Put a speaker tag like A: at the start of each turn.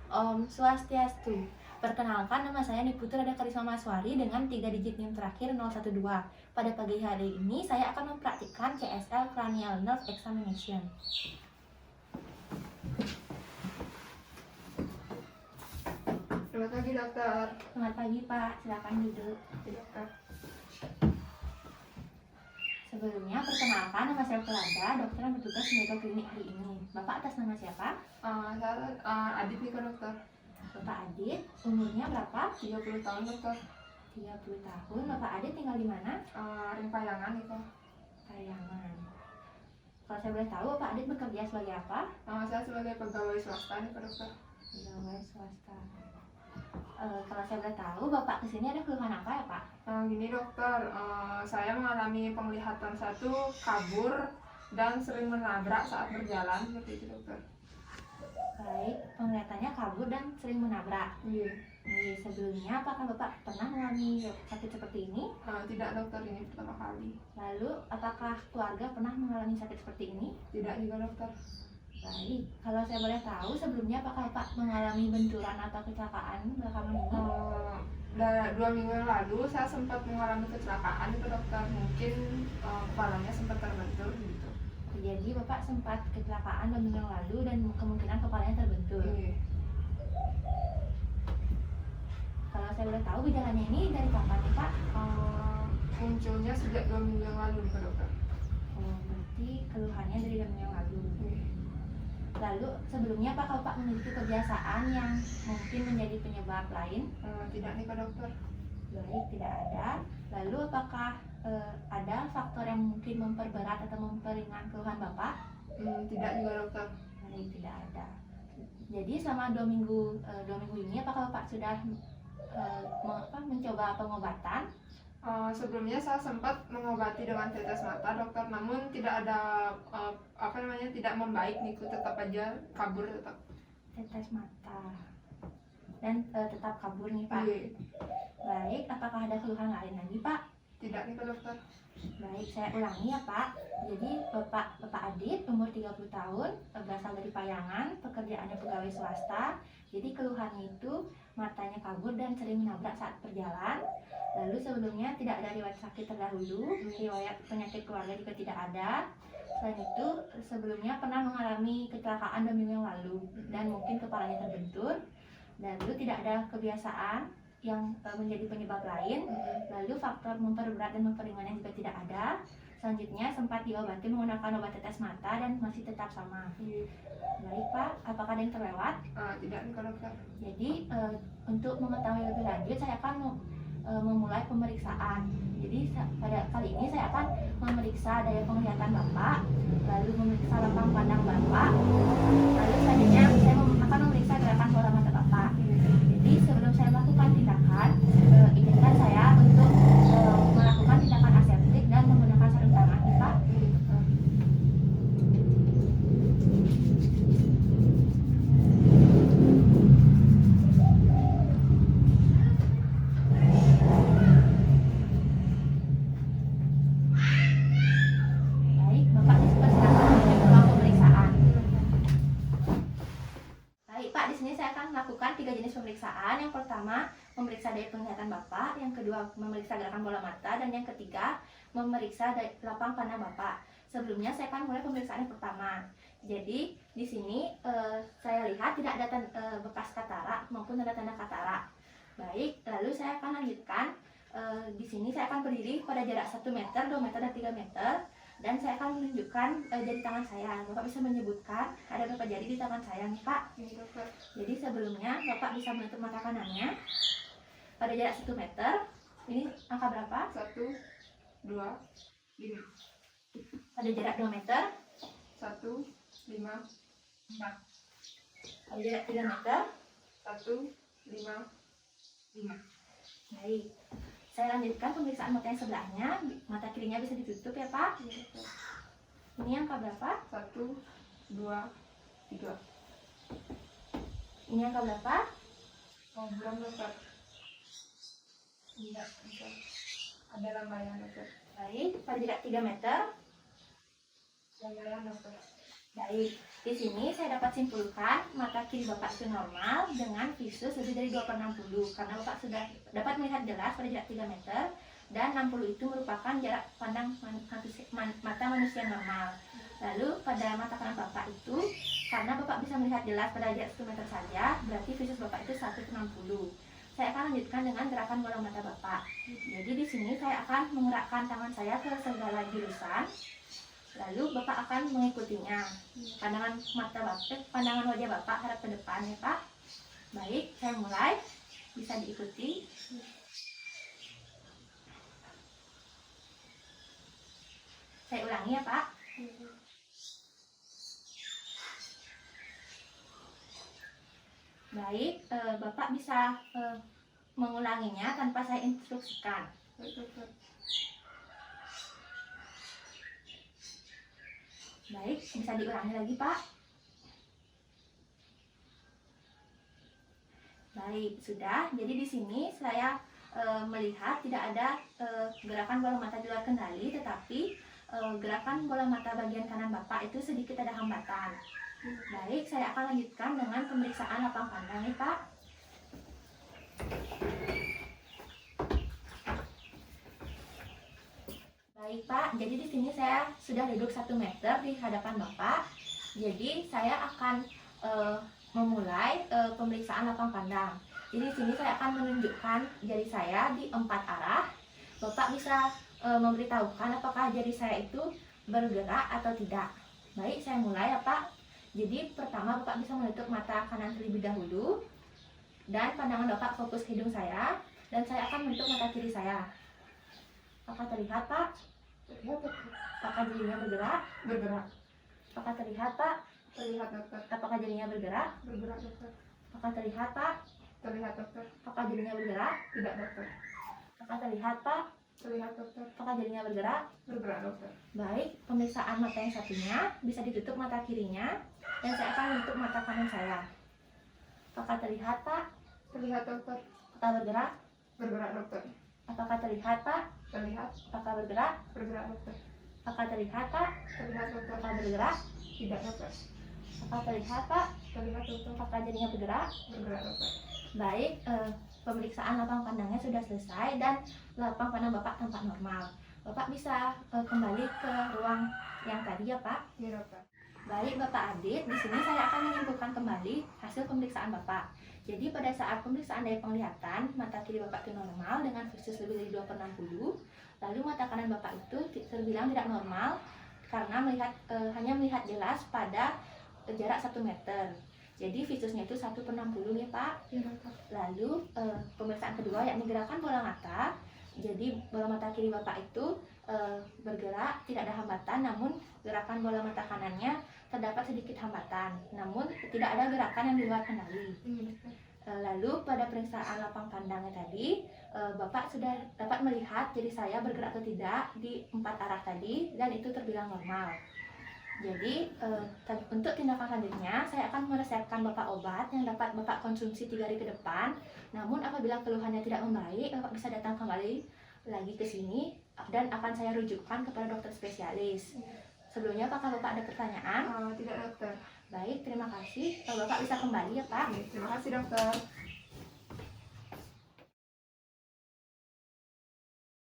A: Om Swastiastu. Perkenalkan, nama saya Niputu Rada Karisma Maswari dengan 3 digit NIM terakhir 012. Pada pagi hari ini saya akan mempraktikkan CSL Cranial Nerve Examination.
B: Selamat pagi dokter.
A: Selamat pagi Pak, silakan duduk.
B: Dokter.
A: Sebelumnya perkenalkan, nama saya Rada, dokter yang bertugas menjaga klinik hari ini. Bapak atas nama siapa?
B: Saya Adit nih dokter.
A: Bapak Adit, umurnya berapa?
B: 30 tahun dokter.
A: 30 tahun. Bapak Adit tinggal di mana?
B: Rimpayangan itu.
A: Parayangan. Kalau saya boleh tahu, Bapak Adit bekerja sebagai apa?
B: Saya sebagai pegawai swasta nih dokter.
A: Pegawai swasta. Kalau saya boleh tahu, Bapak kesini ada keluhan apa ya Pak?
B: Gini dokter, saya mengalami penglihatan satu kabur dan sering menabrak saat berjalan seperti itu dokter.
A: Baik, penglihatannya kabur dan sering menabrak.
B: Iya.
A: Sebelumnya apakah Bapak pernah mengalami sakit seperti ini?
B: Tidak dokter, ini pertama kali.
A: Lalu, apakah keluarga pernah mengalami sakit seperti ini?
B: Tidak juga dokter.
A: Baik, kalau saya boleh tahu sebelumnya apakah Bapak mengalami benturan atau kecelakaan belakangan ini?
B: 2 minggu yang lalu saya sempat mengalami kecelakaan itu dokter, mungkin kepalanya sempat terbentur gitu.
A: Jadi Bapak sempat kecelakaan 2 minggu yang lalu dan kemungkinan kepalanya terbentur.
B: Iya.
A: Kalau saya boleh tahu gejalanya ini dari kapan nih Pak?
B: Munculnya sejak 2 minggu yang lalu nih dokter.
A: Oh, berarti keluhannya dari 2 minggu yang lalu.
B: Iya.
A: Lalu sebelumnya apakah Bapak memiliki kebiasaan yang mungkin menjadi penyebab lain?
B: Tidak nih dokter.
A: Baik, tidak ada. Lalu apakah ada faktor yang mungkin memperberat atau memperingan keluhan Bapak?
B: Tidak juga dokter.
A: Baik, tidak ada. Jadi selama 2 minggu ini apakah Bapak sudah mencoba pengobatan?
B: Sebelumnya saya sempat mengobati dengan tetes mata dokter, namun tidak ada tidak membaik nih, tetap aja kabur tetap.
A: Tetes mata dan tetap kabur nih Pak.
B: Iya.
A: Baik, apakah ada keluhan lain lagi Pak?
B: Tidak nih dokter.
A: Baik, saya ulangi ya Pak. Jadi Bapak Adit umur 30 tahun, berasal dari Payangan, pekerjaannya pegawai swasta. Jadi keluhannya itu matanya kabur dan sering menabrak saat berjalan. Lalu sebelumnya tidak ada riwayat sakit terdahulu, riwayat penyakit keluarga juga tidak ada. Selain itu sebelumnya pernah mengalami kecelakaan 2 minggu yang lalu dan mungkin kepalanya terbentur. Lalu tidak ada kebiasaan yang menjadi penyebab lain. Lalu faktor memperberat dan memperingannya juga tidak ada. Selanjutnya sempat diobati menggunakan obat tetes mata dan masih tetap sama. Baik Pak, apakah ada yang terlewat?
B: Tidak nih dokter.
A: Jadi untuk mengetahui lebih lanjut saya akan memulai pemeriksaan. Jadi pada kali ini saya akan memeriksa daya penglihatan Bapak, lalu memeriksa lapang pandang Bapak, lalu selanjutnya saya akan memeriksa gerakan bola mata Bapak. Jadi sebelum saya melakukan tindakan, izinkan saya untuk melakukan tindakan aseptik dan menggunakan sarung tangan nih Pak. Baik, Bapak dipersilakan menuju ke ruang pemeriksaan. Baik Pak, di sini saya akan melakukan 3 jenis pemeriksaan. Yang pertama, memeriksa daya penglihatan Bapak. Yang kedua, memeriksa gerakan bola mata. Dan yang ketiga, memeriksa lapang pandang Bapak. Sebelumnya saya akan mulai pemeriksaan yang pertama. Jadi di sini saya lihat tidak ada bekas katarak maupun tanda-tanda katarak. Baik, lalu saya akan lanjutkan. Di sini saya akan berdiri pada jarak 1 meter, 2 meter, dan 3 meter. Dan saya akan menunjukkan jari tangan saya. Bapak bisa menyebutkan ada berapa jari di tangan saya nih Pak.
B: Dokter.
A: Jadi sebelumnya Bapak bisa menutup mata kanannya pada jarak 1 meter. Ini angka berapa?
B: 1, 2, 5.
A: Pada jarak 2 meter.
B: 1, 5, 4.
A: Pada jarak 3 meter.
B: 1, 5, 5.
A: Baik. Saya lanjutkan pemeriksaan mata yang sebelahnya. Mata kirinya bisa ditutup ya Pak. Ini angka berapa?
B: 1, 2, 3.
A: Ini angka berapa?
B: Belum dokter. Tidak, dokter. Ada lambaian dokter.
A: Baik, pada jarak 3 meter.
B: Lambaian dokter.
A: Baik, di sini saya dapat simpulkan mata kiri Bapak itu normal dengan visus lebih dari 2/60 karena Bapak sudah dapat melihat jelas pada jarak 3 meter dan 60 itu merupakan jarak pandang mata manusia normal. Lalu pada mata kanan Bapak itu karena Bapak bisa melihat jelas pada jarak 1 meter saja, berarti visus Bapak itu 1/60. Saya akan lanjutkan dengan gerakan bola mata Bapak. Jadi di sini saya akan menggerakkan tangan saya ke segala jurusan. Lalu Bapak akan mengikutinya. Pandangan wajah Bapak hadap ke depan ya Pak. Baik, saya mulai. Bisa diikuti. Saya ulangi ya Pak. Baik, Bapak bisa mengulanginya tanpa saya instruksikan. Baik, bisa diulangi lagi Pak. Baik, sudah. Jadi di sini saya melihat tidak ada gerakan bola mata di luar kendali, tetapi gerakan bola mata bagian kanan Bapak itu sedikit ada hambatan. Baik, saya akan lanjutkan dengan pemeriksaan lapang pandang ya Pak. Baik Pak, jadi di sini saya sudah duduk 1 meter di hadapan Bapak. Jadi saya akan memulai pemeriksaan lapang pandang. Jadi di sini saya akan menunjukkan jari saya di 4 arah. Bapak bisa memberitahukan apakah jari saya itu bergerak atau tidak. Baik, saya mulai ya Pak. Jadi pertama Bapak bisa menutup mata kanan terlebih dahulu. Dan pandangan Bapak fokus ke hidung saya. Dan saya akan menutup mata kiri saya. Apakah terlihat Pak?
B: Terlihat dokter.
A: Apakah jarinya bergerak?
B: Bergerak.
A: Apakah terlihat Pak?
B: Terlihat dokter.
A: Apakah jarinya bergerak?
B: Bergerak dokter.
A: Apakah terlihat Pak?
B: Terlihat dokter.
A: Apakah jarinya bergerak?
B: Tidak dokter.
A: Apakah terlihat Pak?
B: Terlihat dokter.
A: Apakah jarinya bergerak?
B: Bergerak dokter.
A: Baik, pemeriksaan mata yang satunya bisa ditutup mata kirinya dan saya akan menutup mata kanan saya. Apakah terlihat Pak?
B: Terlihat dokter.
A: Apakah bergerak?
B: Bergerak dokter.
A: Apakah terlihat Pak?
B: Terlihat.
A: Apakah bergerak?
B: Bergerak dokter.
A: Apakah terlihat Pak?
B: Terlihat dokter.
A: Apakah bergerak?
B: Tidak dokter.
A: Apakah terlihat Pak?
B: Terlihat dokter.
A: Apakah jarinya bergerak?
B: Bergerak dokter.
A: Baik, pemeriksaan lapang pandangnya sudah selesai dan lapang pandang Bapak tampak normal. Bapak bisa kembali ke ruang yang tadi ya Pak.
B: Iya dokter.
A: Baik Bapak Adit, di sini saya akan menyimpulkan kembali hasil pemeriksaan Bapak. Jadi pada saat pemeriksaan daya penglihatan, mata kiri Bapak itu normal dengan visus lebih dari 2/60. Lalu mata kanan Bapak itu terbilang tidak normal karena hanya melihat jelas pada jarak 1 meter. Jadi visusnya itu 1/60 ya Pak.
B: Iya dokter.
A: Lalu pemeriksaan kedua yakni gerakan bola mata. Jadi bola mata kiri Bapak itu bergerak, tidak ada hambatan, namun gerakan bola mata kanannya terdapat sedikit hambatan, namun tidak ada gerakan yang di luar kendali.
B: Iya dokter.
A: Lalu pada pemeriksaan lapang pandangnya tadi, Bapak sudah dapat melihat jari saya bergerak atau tidak di 4 arah tadi dan itu terbilang normal. Jadi untuk tindakan selanjutnya saya akan meresepkan Bapak obat yang dapat Bapak konsumsi 3 hari ke depan. Namun apabila keluhannya tidak membaik, Bapak bisa datang kembali lagi ke sini dan akan saya rujukkan kepada dokter spesialis. Sebelumnya apakah Bapak ada pertanyaan?
B: Tidak dokter.
A: Baik, terima kasih. Bapak bisa kembali ya Pak.
B: Terima kasih dokter.